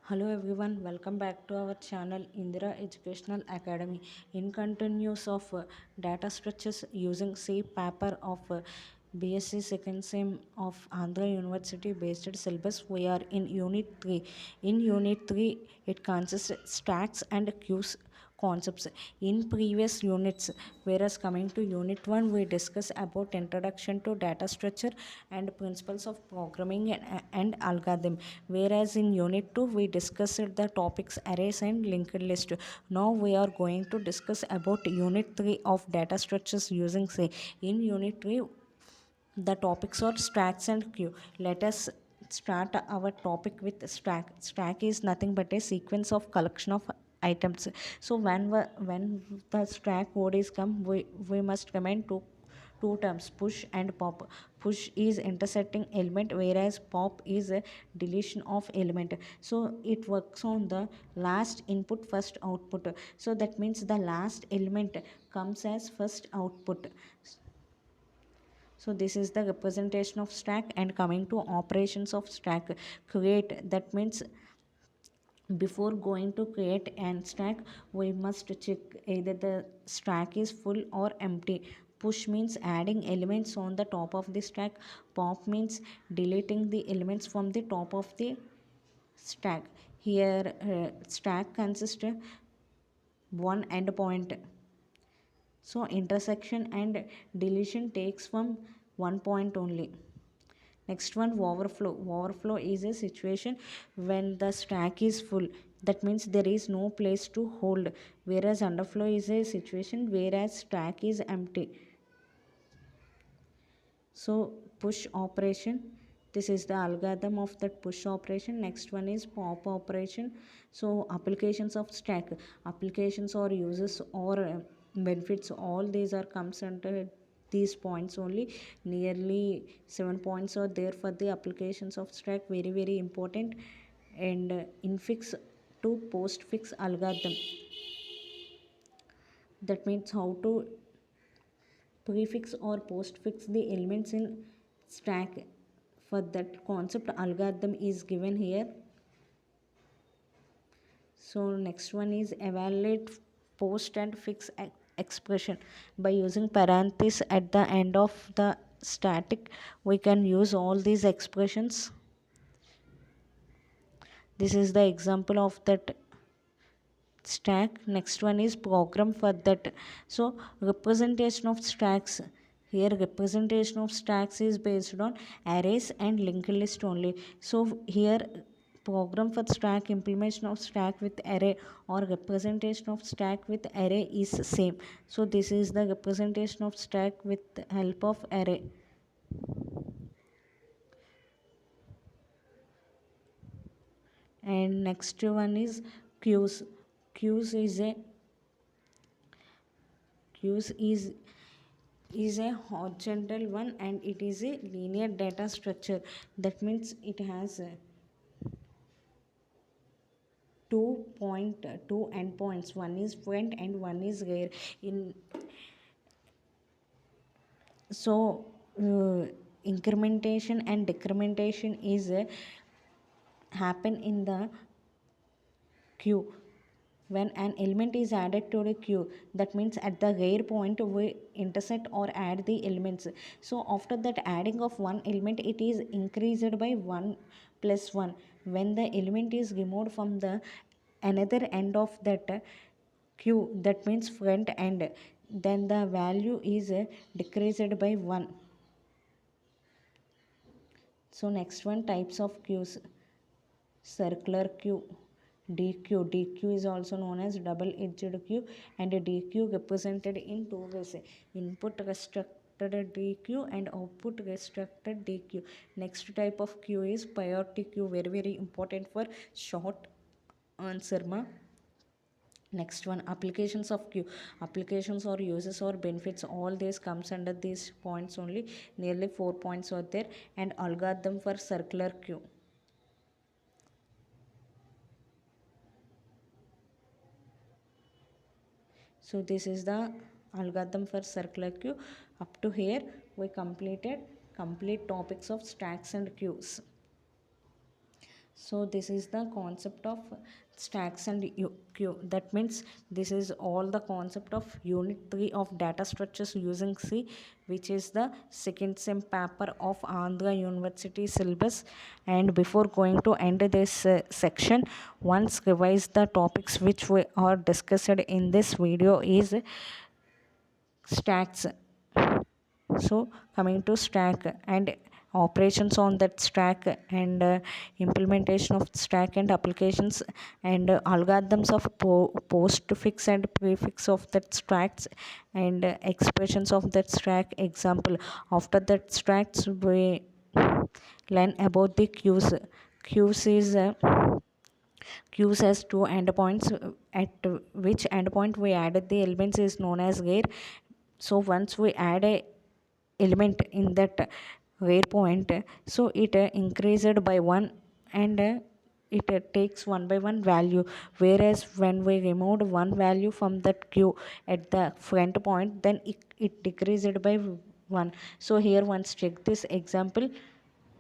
Hello everyone, welcome back to our channel Indira Educational Academy. In continuous of data structures using C paper of BSc second sem of Andhra University based syllabus, we are in Unit 3. In Unit 3, it consists stacks and queues concepts in previous units, whereas coming to unit 1 we discuss about introduction to data structure and principles of programming and algorithm, whereas in unit 2 we discussed the topics arrays and linked list. Now we are going to discuss about unit 3 of data structures using say. In unit 3 the topics are stacks and queue. Let us start our topic with stack. Stack is nothing but a sequence of collection of items. So when the stack word is come, we must command two terms, push and pop. Push is intersecting element, whereas pop is a deletion of element. So it works on the last input first output. So that means the last element comes as first output. So this is the representation of stack. And coming to operations of stack, create, that means before going to create an stack we must check either the stack is full or empty. Push means adding elements on the top of the stack. Pop means deleting the elements from the top of the stack. Here stack consists one endpoint. So intersection and deletion takes from one point only. Next one, overflow. Overflow is a situation when the stack is full. That means there is no place to hold. Whereas underflow is a situation whereas stack is empty. So push operation. This is the algorithm of that push operation. Next one is pop operation. So applications of stack, applications or uses or benefits, all these are comes under these points only. Nearly 7 points are there for the applications of stack, very important. And infix to postfix algorithm, that means how to prefix or postfix the elements in stack. For that concept algorithm is given here. So next one is evaluate post and fix expression. By using parenthesis at the end of the static we can use all these expressions. This is the example of that stack. Next one is program for that. So representation of stacks, here representation of stacks is based on arrays and linked list only. So here program for stack, implementation of stack with array or representation of stack with array is same. So this is the representation of stack with help of array. And next one is queues. queues is a queues is a horizontal one and it is a linear data structure. That means it has 2.2 endpoints, one is front and one is rear. In so incrementation and decrementation is happen in the queue. When an element is added to the queue, that means at the rear point we intersect or add the elements. So after that adding of one element it is increased by 1 plus 1. When the element is removed from the another end of that queue, that means front end, then the value is decreased by 1. So next one, types of queues. Circular queue, DQ. DQ is also known as double edged queue, and a DQ represented in two ways: input restricted DQ and output restricted DQ. Next type of queue is priority queue, very important for short answer ma. Next one, applications of queue. Applications or uses or benefits, all this comes under these points only. Nearly 4 points are there. And algorithm for circular queue. So this is the algorithm for circular queue. Up to here we completed complete topics of stacks and queues. So this is the concept of stacks and queue. That means this is all the concept of unit 3 of data structures using C, which is the second sem paper of Andhra University syllabus. And before going to end this section, once revise the topics which we are discussed in this video is stacks. So coming to stack and operations on that stack and implementation of stack and applications and algorithms of postfix and prefix of that stacks and expressions of that stack example. After that stacks we learn about the queues. Queues has two endpoints, at which endpoint we added the elements is known as where. So once we add a element in that waypoint, so it increased by 1 and it takes 1 by 1 value, whereas when we removed one value from that queue at the front point, then it decreased by 1. So here once check this example,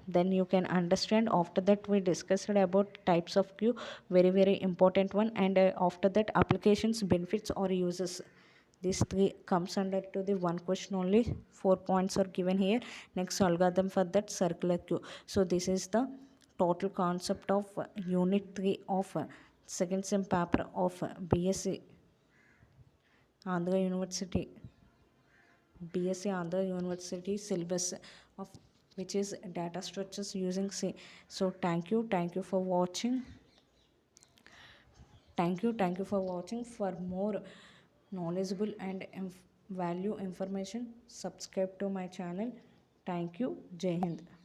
then you can understand. After that we discussed about types of queue, very important one, and after that applications, benefits or uses. These three comes under to the one question only. 4 points are given here. Next algorithm for that circular queue. So this is the total concept of unit 3 of second sem paper of BSc Andhra University Andhra University syllabus of which is data structures using C. So thank you for watching. Thank you for watching. For more knowledgeable and value information, subscribe to my channel. Thank you. Jai Hind.